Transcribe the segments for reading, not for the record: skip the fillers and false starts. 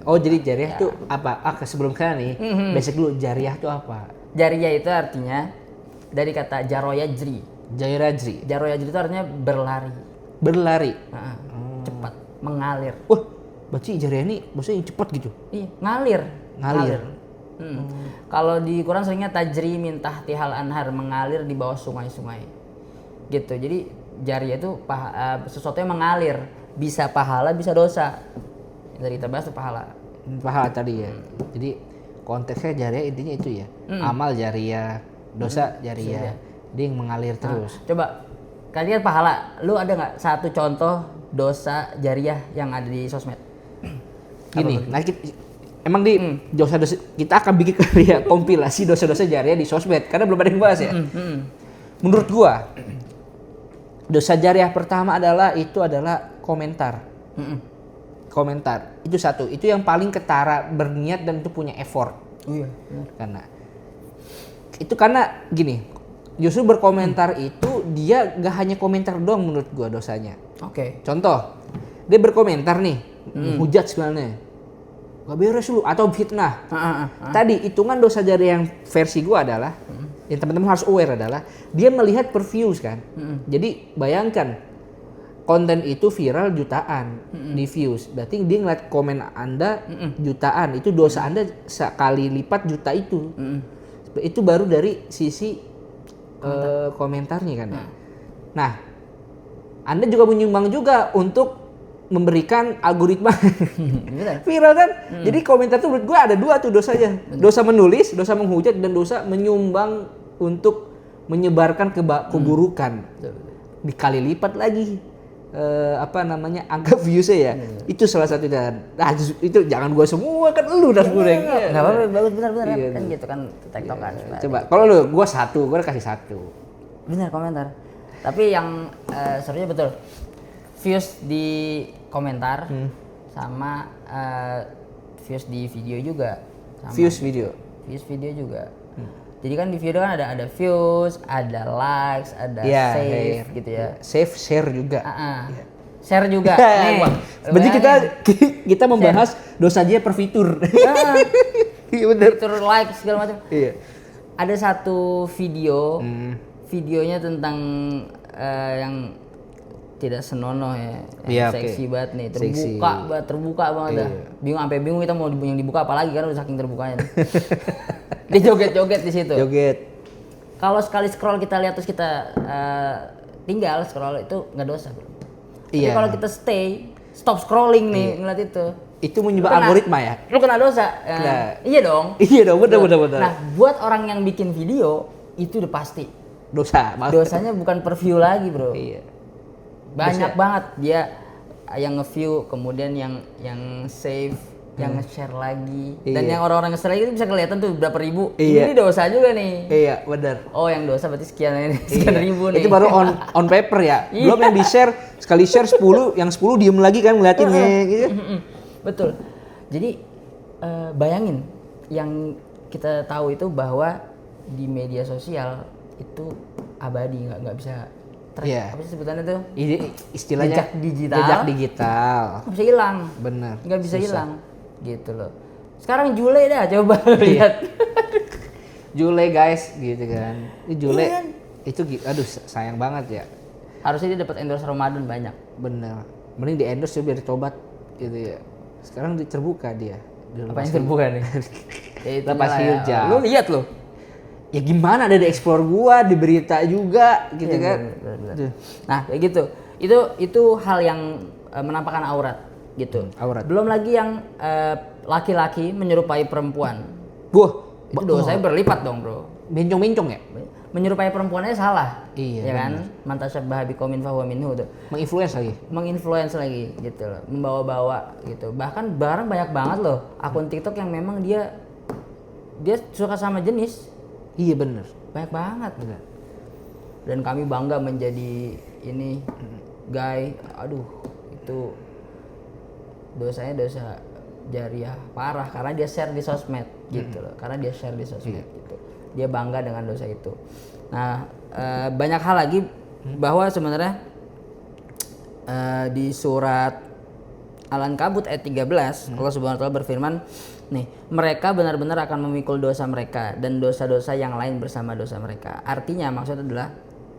Oh jadi jariah itu apa? Sebelum kesana nih, basic dulu jariah itu apa? Jariah itu artinya dari kata jaroyajri. Jaroyajri itu artinya berlari. Berlari. Cepat, mengalir. Wah, berarti jariah ini maksudnya yang cepat gitu? Iya, ngalir. Ngalir. Kalau di Quran seringnya tajri min tahtihal anhar, mengalir di bawah sungai-sungai. Gitu. Jadi jariah itu sesuatu yang mengalir, bisa pahala, bisa dosa. Yang tadi kita bahas itu pahala. Pahala tadi ya. Jadi konteksnya jariah intinya itu ya. Amal jariah, dosa jariah. Dia yang mengalir terus. Coba kalian pahala, lu ada nggak satu contoh dosa jariah yang ada di sosmed? Gini, nah emang di dosa-dosa kita akan bikin karya kompilasi dosa-dosa jariah di sosmed karena belum ada yang bahas ya. Menurut gua dosa jariah pertama adalah komentar. Komentar itu satu, itu yang paling ketara berniat dan itu punya effort. Oh iya. Karena gini, justru berkomentar itu dia gak hanya komentar doang menurut gua dosanya. Oke. Contoh, dia berkomentar nih, hujat sebenarnya, gak beres lu atau fitnah. Tadi hitungan dosa jariah yang versi gua adalah, yang teman-teman harus aware adalah dia melihat per views kan. Jadi bayangkan konten itu viral jutaan di views, berarti dia ngeliat komen Anda jutaan, itu dosa Anda sekali lipat juta itu. Itu baru dari sisi komentarnya kan. Nah, Anda juga menyumbang juga untuk memberikan algoritma viral kan. Jadi komentar tuh menurut gue ada dua tuh dosanya. Dosa menulis, dosa menghujat, dan dosa menyumbang untuk menyebarkan keburukan. Dikali lipat lagi angka viewsnya ya. Itu salah satu dan itu jangan gue semua kan lu dan goreng. Enggak apa-apa, bagus benar kan gitu kan tektokan. Coba kalau lu gue kasih satu. Benar komentar. Tapi yang serunya betul. Views di komentar sama views di video juga. Views video juga. Jadi kan di video kan ada views, ada likes, ada save gitu ya. Save, share juga. Share juga. Nih. Berarti kita membahas dosa dia per fitur. Iya benar. Fitur like segala macam. Iya. Ada satu video, videonya tentang yang tidak senonoh ya, yang seksi banget nih, terbuka banget dah. Bingung kita mau yang dibuka apa lagi kan udah saking terbukanya. Dia joget-joget di situ. Kalau sekali scroll kita lihat terus kita tinggal scroll itu nggak dosa, bro. Tapi kalau kita stop scrolling nih ngeliat itu menyebabkan algoritma ya. Lu kena dosa. Iya dong. Iya dong, benar. Nah, buat orang yang bikin video itu udah pasti dosa. Dosanya bukan per view lagi, bro. Iya. Banyak banget dia yang nge-view, kemudian yang save, yang nge-share lagi. Dan yang orang-orang nge-share lagi itu bisa kelihatan tuh berapa ribu. Ini dosa juga nih. Iya, benar. Oh, yang dosa berarti sekian ribu nih. Itu baru on paper ya. Belum yang di-share, sekali share 10, yang 10 diem lagi kan ngeliatinnya gitu. Betul. Jadi bayangin yang kita tahu itu bahwa di media sosial itu abadi, nggak bisa apa sih sebutannya tuh? Istilahnya jejak digital. Nggak bisa hilang. Bener. Nggak bisa hilang. Gitu loh. Sekarang Jule dah coba lihat. Jule guys, gitu kan. Ini Jule itu aduh sayang banget ya. Harusnya dia dapat endorse Ramadan banyak. Bener. Mending di endorse biar ditobat gitu ya. Sekarang terbuka dia. Apa yang terbuka nih? Lepas hijab. Lu lihat loh. Ya gimana, ada di explore gua, di berita juga gitu kan. Bener. Nah kayak gitu, itu hal yang menampakkan aurat gitu. Aurat. Belum lagi yang laki-laki menyerupai perempuan. Wah, itu dosanya berlipat dong, bro. Mencong-mencong ya? Menyerupai perempuannya salah. Iya ya kan? Man tashabbaha biqaumin fahuwa minhu tuh. Menginfluence lagi gitu loh, membawa-bawa gitu. Bahkan barang banyak banget loh akun TikTok yang memang dia suka sama jenis. Iya bener. Banyak banget. Bener. Dan kami bangga menjadi ini guy. Aduh, itu dosanya dosa jariah parah karena dia share di sosmed gitu loh. Karena dia share di sosmed gitu. Dia bangga dengan dosa itu. Nah, banyak hal lagi bahwa sebenarnya di surat Al-Ankabut ayat 13, Allah Subhanahu wa taala berfirman, nih, mereka benar-benar akan memikul dosa mereka dan dosa-dosa yang lain bersama dosa mereka. Artinya maksudnya adalah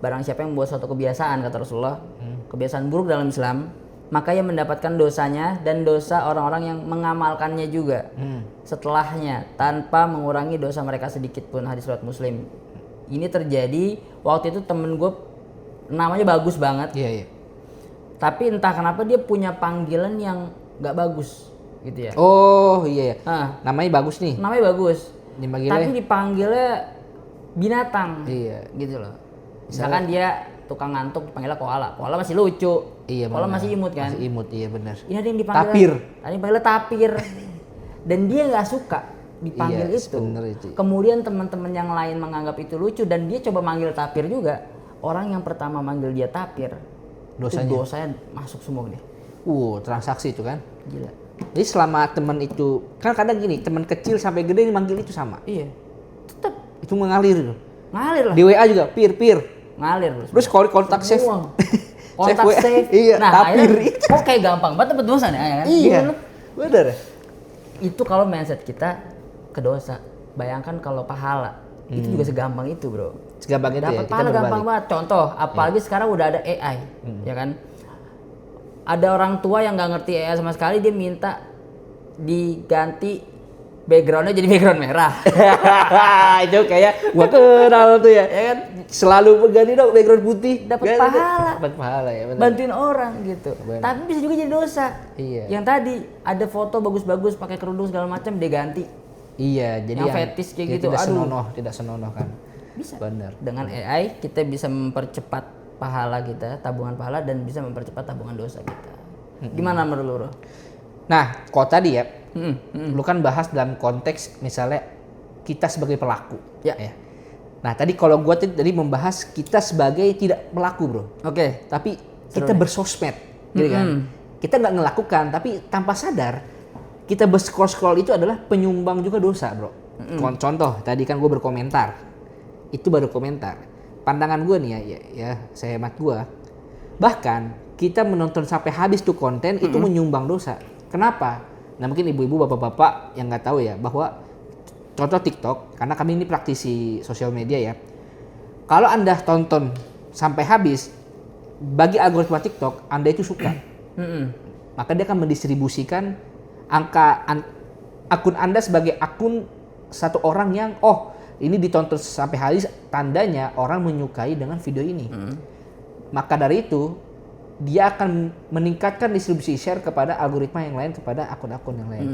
barang siapa yang membuat suatu kebiasaan, kata Rasulullah, kebiasaan buruk dalam Islam, maka ia mendapatkan dosanya dan dosa orang-orang yang mengamalkannya juga setelahnya tanpa mengurangi dosa mereka sedikit pun. Hadis riwayat Muslim. Ini terjadi waktu itu temen gue namanya bagus banget. Iya. Tapi entah kenapa dia punya panggilan yang nggak bagus gitu ya. Oh iya. Namanya bagus nih. Namanya bagus. Dipanggilnya... Tapi dipanggilnya binatang. Iya. Gitu loh. Misalkan dia tukang ngantuk dipanggilnya koala. Koala masih lucu. Iya. Koala masih imut kan. Masih imut, iya benar. Ini ada yang dipanggil tapir. Ada yang dipanggil tapir. Dan dia nggak suka dipanggil itu. Kemudian teman-teman yang lain menganggap itu lucu dan dia coba manggil tapir juga. Orang yang pertama manggil dia tapir, dosanya masuk semua dia. Transaksi itu kan. Gila. Jadi selama teman itu, kan kadang gini, teman kecil sampai gede manggil itu sama. Iya. Tetap itu mengalir. Ngalir lah. Di WA juga pir. Ngalir. Terus kalau kontak save. Kontak save. Iya, nah, tapir itu. Kok kayak gampang banget dapet dosa nih, kan? Iya. Bener. Itu kalau mindset kita ke dosa. Bayangkan kalau pahala. Itu juga segampang itu, Bro. Segampang itu dapat ya. pahala gampang banget. Contoh, apalagi sekarang udah ada AI, ya kan? Ada orang tua yang nggak ngerti AI sama sekali, dia minta diganti backgroundnya jadi background merah. Itu kayak gua kenal tuh ya kan? Selalu berganti dong background putih. Dapat pahala. Dapat pahala ya, benar. Bantuin orang gitu. Bener. Tapi bisa juga jadi dosa. Iya. Yang tadi ada foto bagus-bagus pakai kerudung segala macam dia ganti. Iya, jadi yang fetish kayak gitu. Tidak senonoh kan. Bisa. Benar. Dengan AI kita bisa mempercepat pahala kita, tabungan pahala, dan bisa mempercepat tabungan dosa kita. Gimana menurut lu? Nah, kok tadi ya, lu kan bahas dalam konteks misalnya kita sebagai pelaku. Ya. Nah, tadi kalau gua tadi membahas kita sebagai tidak pelaku, Bro. Oke. Tapi kita bersosmed, gitu kan. Kita nggak ngelakukan, tapi tanpa sadar kita scroll itu adalah penyumbang juga dosa, Bro. Contoh, tadi kan gue berkomentar. Itu baru komentar. Pandangan gue nih ya saya hemat gue. Bahkan kita menonton sampai habis tuh konten itu menyumbang dosa. Kenapa? Nah mungkin ibu-ibu, bapak-bapak yang nggak tahu ya bahwa contoh TikTok, karena kami ini praktisi sosial media ya. Kalau Anda tonton sampai habis, bagi algoritma TikTok Anda itu suka. Maka dia akan mendistribusikan akun Anda sebagai akun satu orang yang ini ditonton sampai habis, tandanya orang menyukai dengan video ini. Maka dari itu dia akan meningkatkan distribusi share kepada algoritma yang lain, kepada akun-akun yang lain.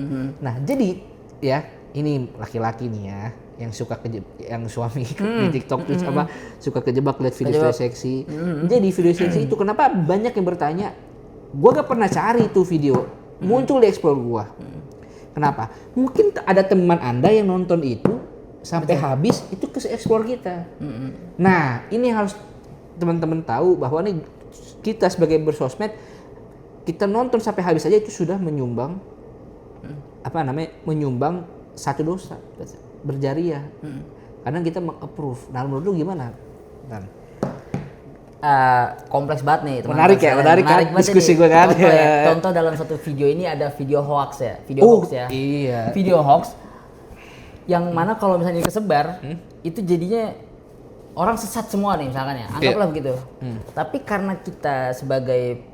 Nah jadi ya ini laki-laki nih ya yang suka yang suami di TikTok tuh suka kejebak lihat video seksi. Jadi video seksi itu kenapa banyak yang bertanya? Gua gak pernah cari tuh video. Muncul di explore gua. Kenapa? Mungkin ada teman Anda yang nonton itu sampai habis itu ke explore kita. Nah, ini harus teman-teman tahu bahwa nih kita sebagai bersosmed, kita nonton sampai habis aja itu sudah menyumbang menyumbang satu dosa berjariah. Karena kita meng-approve. Nah, menurut lu gimana? Kompleks banget nih teman-teman. Menarik kan diskusi gue kan. Contoh dalam satu video ini ada video hoax ya. Iya. Video hoax yang mana kalau misalnya kesebar itu jadinya orang sesat semua nih misalkan ya. Anggaplah begitu. Tapi karena kita sebagai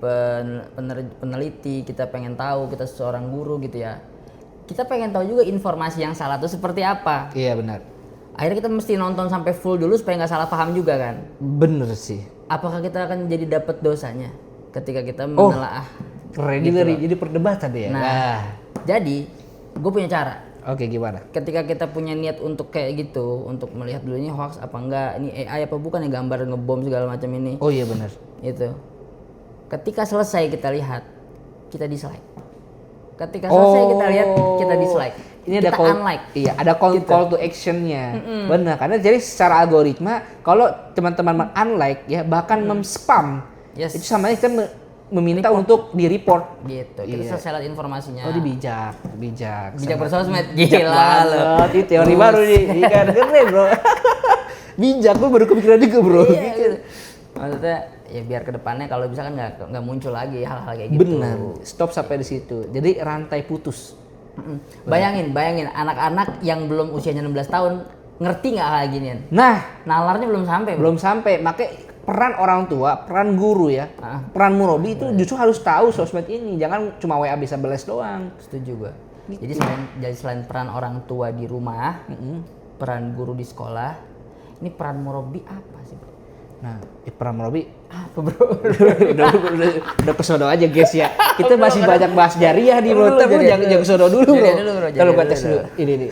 peneliti, kita pengen tahu, kita seorang guru gitu ya. Kita pengen tahu juga informasi yang salah itu seperti apa. Iya benar. Akhirnya kita mesti nonton sampai full dulu supaya nggak salah paham juga kan. Bener sih. Apakah kita akan jadi dapat dosanya ketika kita menelaah? Keren juga jadi perdebatan ya. Nah, jadi gue punya cara. Oke, gimana? Ketika kita punya niat untuk kayak gitu, untuk melihat dulu ini hoax apa enggak, ini AI apa bukan ya, gambar ngebom segala macam ini. Oh iya benar. Itu. Ketika selesai kita lihat, kita dislike. Ketika selesai kita lihat, kita dislike. Ini ada unlike. Iya, ada call to action-nya. Benar, karena jadi secara algoritma kalau teman-teman unlike ya bahkan mem-spam. Yes. Itu sama kita meminta untuk di-report gitu. Kita selesai lihat informasinya. Oh, bijak. Bijak bersosmed. Gila loh. Itu teori baru nih. Ikan keren, Bro. Bijak, gue baru kepikiran juga, Bro. Iya, gitu. Maksudnya ya biar kedepannya kalau bisa kan nggak muncul lagi hal-hal kayak gitu. Benar. Stop sampai di situ. Jadi rantai putus. Bayangin anak-anak yang belum usianya 16 tahun ngerti nggak kayak ginian? Nah, nalarnya belum sampai. Belum sampai. Makanya peran orang tua, peran guru ya, peran murabi itu justru harus tahu sosmed ini. Jangan cuma WA bisa beles doang. Setuju gua. Jadi selain peran orang tua di rumah, peran guru di sekolah, ini peran murabi apa sih, bro? Nah, peran murabi apa, bro? udah kesono aja guys ya. Kita masih banyak bahas jariah di bro. Tapi jangan kesono dulu bro. Kalau gua tes dulu. Ini.